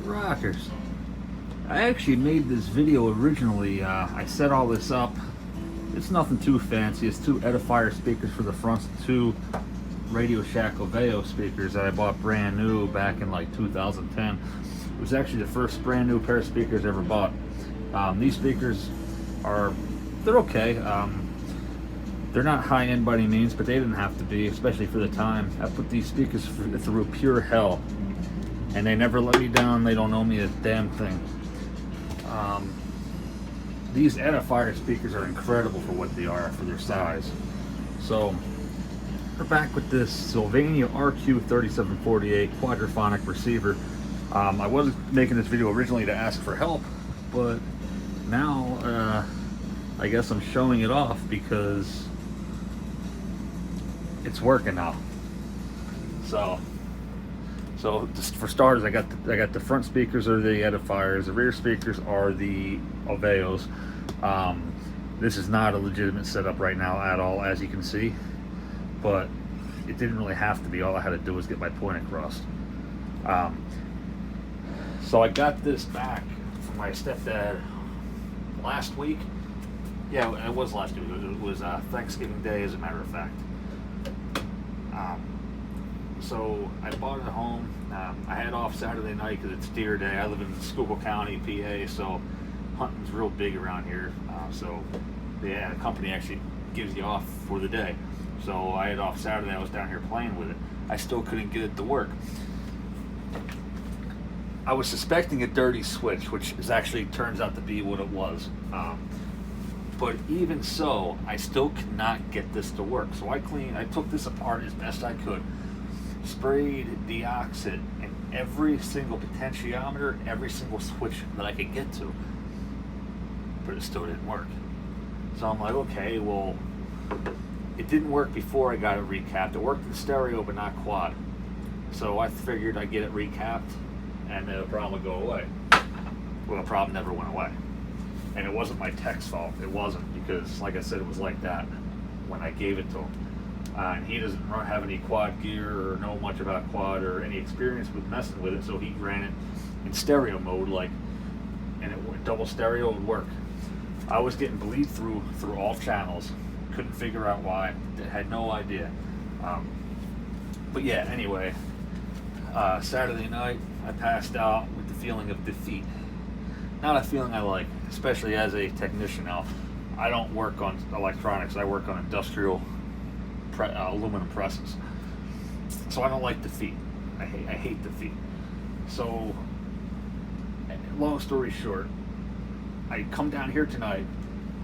Rockers. I actually made this video originally. I set all this up. It's nothing too fancy. It's two Edifier speakers for the fronts, two Radio Shack Oveo speakers that I bought brand new back in like 2010. It was actually the first brand new pair of speakers I ever bought. These speakers they're okay. They're not high end by any means, but they didn't have to be, especially for the time. I put these speakers through pure hell, and they never let me down. They don't owe me a damn thing. These Edifier speakers are incredible for what they are, for their size. So we're back with this Sylvania RQ-3748 Quadraphonic receiver. I wasn't making this video originally to ask for help, but now I guess I'm showing it off because it's working now. So just for starters, I got the front speakers are the Edifiers, the rear speakers are the Oveos. This is not a legitimate setup right now at all, as you can see, but it didn't really have to be. All I had to do was get my point across. So I got this back from my stepdad last week. Yeah, it was last week. It was Thanksgiving Day, as a matter of fact. So I bought it at home. I had off Saturday night because it's deer day. I live in Schuylkill County, PA, so hunting's real big around here. So the company actually gives you off for the day. So I had off Saturday. I was down here playing with it. I still couldn't get it to work. I was suspecting a dirty switch, which actually turns out to be what it was. But even so, I still could not get this to work. So I took this apart as best I could, sprayed deoxit in every single potentiometer, every single switch that I could get to, but it still didn't work. So I'm like, okay, well, it didn't work before I got it recapped. It worked in stereo, but not quad. So I figured I'd get it recapped, and the problem would go away. Well, the problem never went away. And it wasn't my tech's fault. It wasn't, because, like I said, it was like that when I gave it to him. And he doesn't have any quad gear or know much about quad or any experience with messing with it, so he ran it in stereo mode, and double stereo would work. I was getting bleed through all channels. Couldn't figure out why. Had no idea. But yeah, anyway, Saturday night I passed out with the feeling of defeat. Not a feeling I like, especially as a technician now. I don't work on electronics. I work on industrial aluminum presses. So I don't like defeat. I hate defeat. So, long story short, I come down here tonight.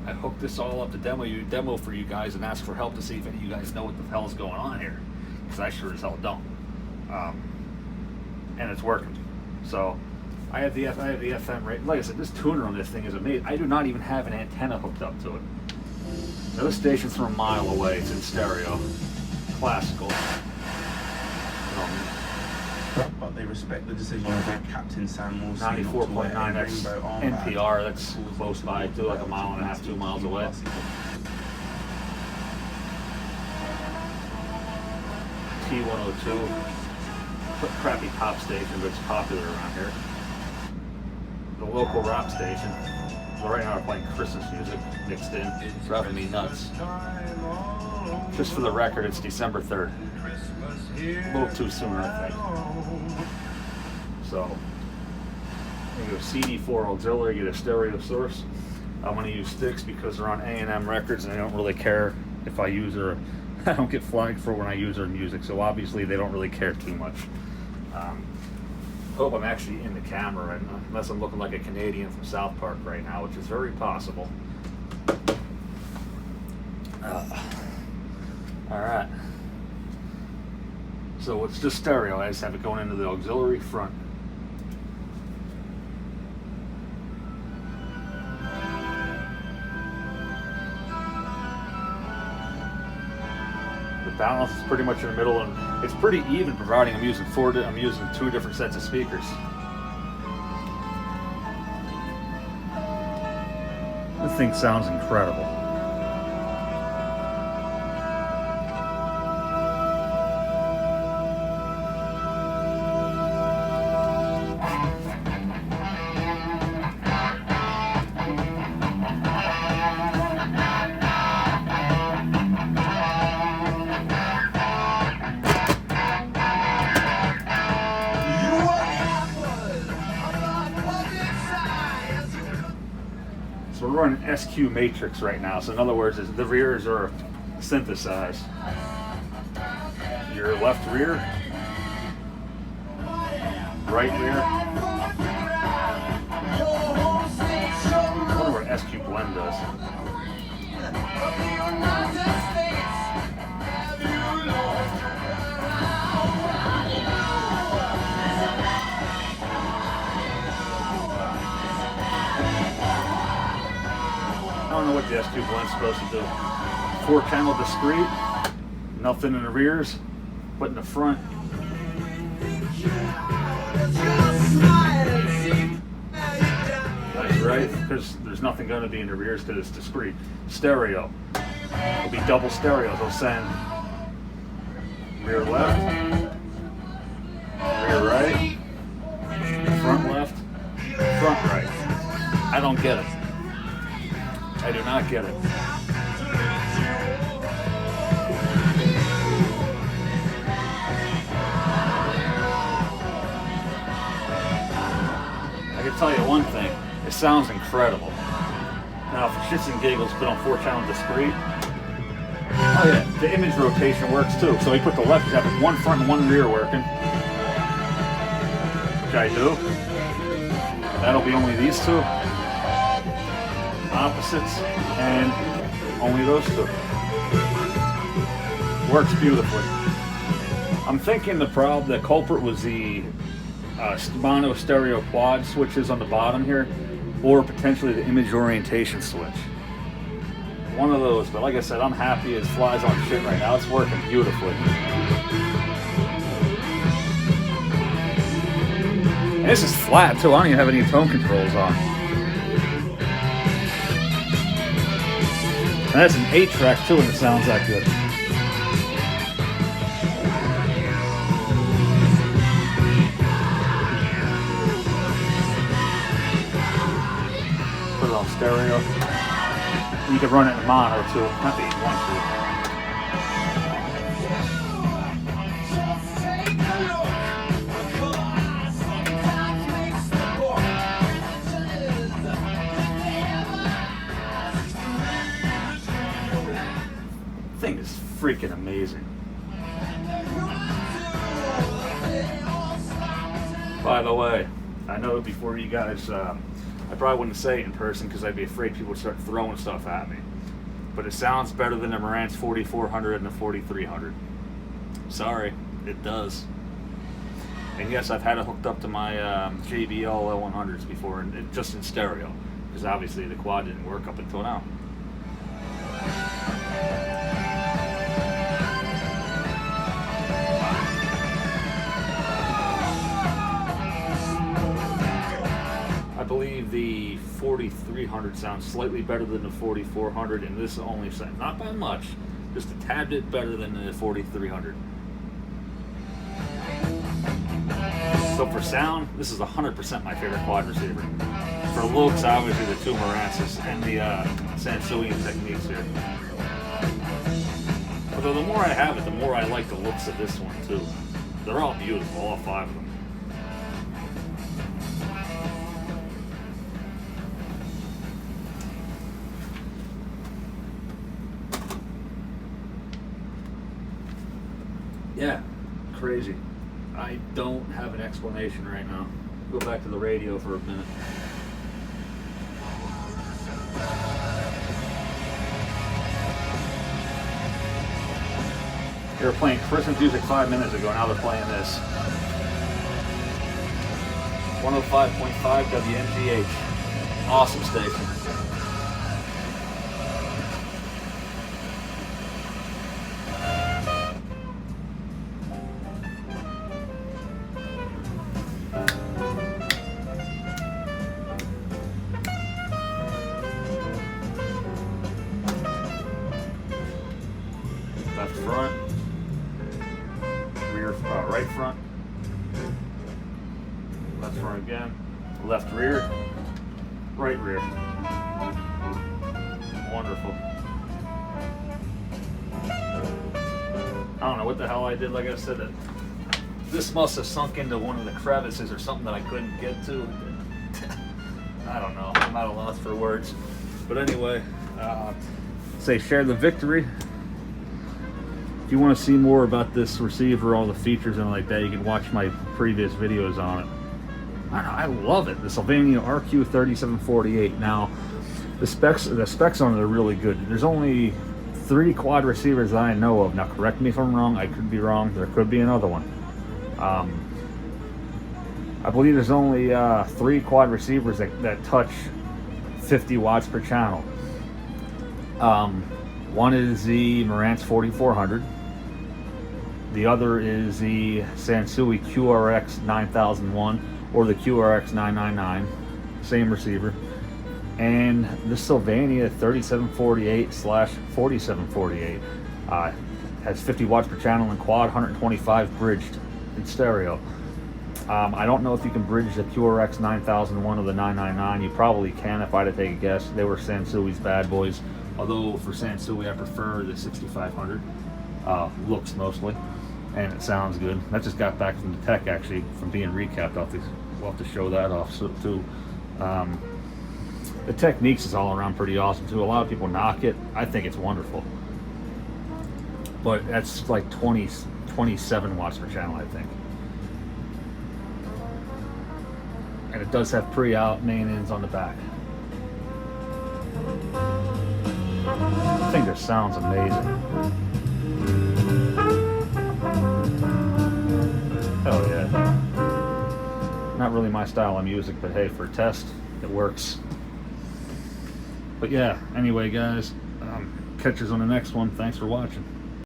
I hook this all up to demo for you guys and ask for help to see if any of you guys know what the hell's going on here, because I sure as hell don't. And it's working. So I have the FM rate. Like I said, this tuner on this thing is amazing. I do not even have an antenna hooked up to it. Now, this station's from a mile away. It's in stereo, classical. But they respect the decision of Captain Sam Wilson. 94.9, that's NPR. That's close by too, like a mile and a half, 2 miles away. T102. Crappy pop station, but it's popular around here. The local rock station. Right now we're playing Christmas music mixed in. It's driving me nuts. Just for the record, it's December 3rd. A little too soon, I think. So, you go CD4 auxiliary, get a stereo source. I'm going to use sticks because they're on A&M records, and I don't really care if I use I don't get flagged for when I use their music, so obviously they don't really care too much. Hope I'm actually in the camera, unless I'm looking like a Canadian from South Park right now, which is very possible. Alright. So it's just stereo. I just have it going into the auxiliary front. The balance is pretty much in the middle, and it's pretty even, providing I'm using two different sets of speakers. This thing sounds incredible. running SQ matrix right now. So in other words, the rears are synthesized. Your left rear, right rear. I wonder what SQ blend does. I don't know what the SQ blend's supposed to do. 4-channel discrete, nothing in the rears, but in the front. That's right, because there's nothing going to be in the rears because it's discrete. Stereo. It'll be double stereo. They'll send rear left, rear right, front left, front right. I don't get it. I do not get it. I can tell you one thing, it sounds incredible. Now for shits and giggles, put on 4-channel discrete. Oh yeah, the image rotation works too. So we put the left, you have one front and one rear working. Which I do. That'll be only these two. Opposites, and only those two. Works beautifully. I'm thinking the culprit was the mono stereo quad switches on the bottom here, or potentially the image orientation switch. One of those, but like I said, I'm happy it flies on shit right now. It's working beautifully. And this is flat too. I don't even have any tone controls on. And that's an 8-track too, and it sounds that good. Put it on stereo. You could run it in mono too, not that you want to. Thing is freaking amazing. By the way, I know before you guys, I probably wouldn't say it in person because I'd be afraid people would start throwing stuff at me. But it sounds better than the Marantz 4400 and the 4300. Sorry, it does. And yes, I've had it hooked up to my JBL L100s before, and just in stereo, because obviously the quad didn't work up until now. I believe the 4300 sounds slightly better than the 4400, and this only sounds, not by much, just a tad bit better than the 4300. So for sound, this is 100% my favorite quad receiver. For looks, obviously the two Marantzes and the Sylvania techniques here. Although the more I have it, the more I like the looks of this one too. They're all beautiful, all 5 of them. Yeah, crazy. I don't have an explanation right now. Go back to the radio for a minute. They were playing Christmas music 5 minutes ago, now they're playing this. 105.5 WMGH. Awesome station. Left front, right front, left front again, left rear, right rear. Wonderful. I don't know what the hell I did. Like I said, this must have sunk into one of the crevices or something that I couldn't get to. I don't know. I'm at a loss for words. But anyway, say share the victory. If you want to see more about this receiver, all the features and like that, you can watch my previous videos on it. I love it. The Sylvania RQ-3748. Now, the specs on it are really good. There's only 3 quad receivers that I know of. Now, correct me if I'm wrong. I could be wrong. There could be another one. I believe there's only 3 quad receivers that touch 50 watts per channel. One is the Marantz 4400. The other is the Sansui QRX 9001 or the QRX 999, same receiver. And the Sylvania 3748/4748 has 50 watts per channel in quad, 125 bridged in stereo. I don't know if you can bridge the QRX 9001 or the 999. You probably can if I had to take a guess. They were Sansui's bad boys. Although for Sansui I prefer the 6500. Looks mostly. And it sounds good. I just got back from the tech actually, from being recapped. We'll have to show that off too. The techniques is all around pretty awesome too. A lot of people knock it. I think it's wonderful. But that's like 27 watts per channel, I think. And it does have pre-out main ins on the back. I think this sounds amazing. Hell yeah. Not really my style of music, but hey, for a test, it works. But yeah, anyway guys, catch us on the next one. Thanks for watching.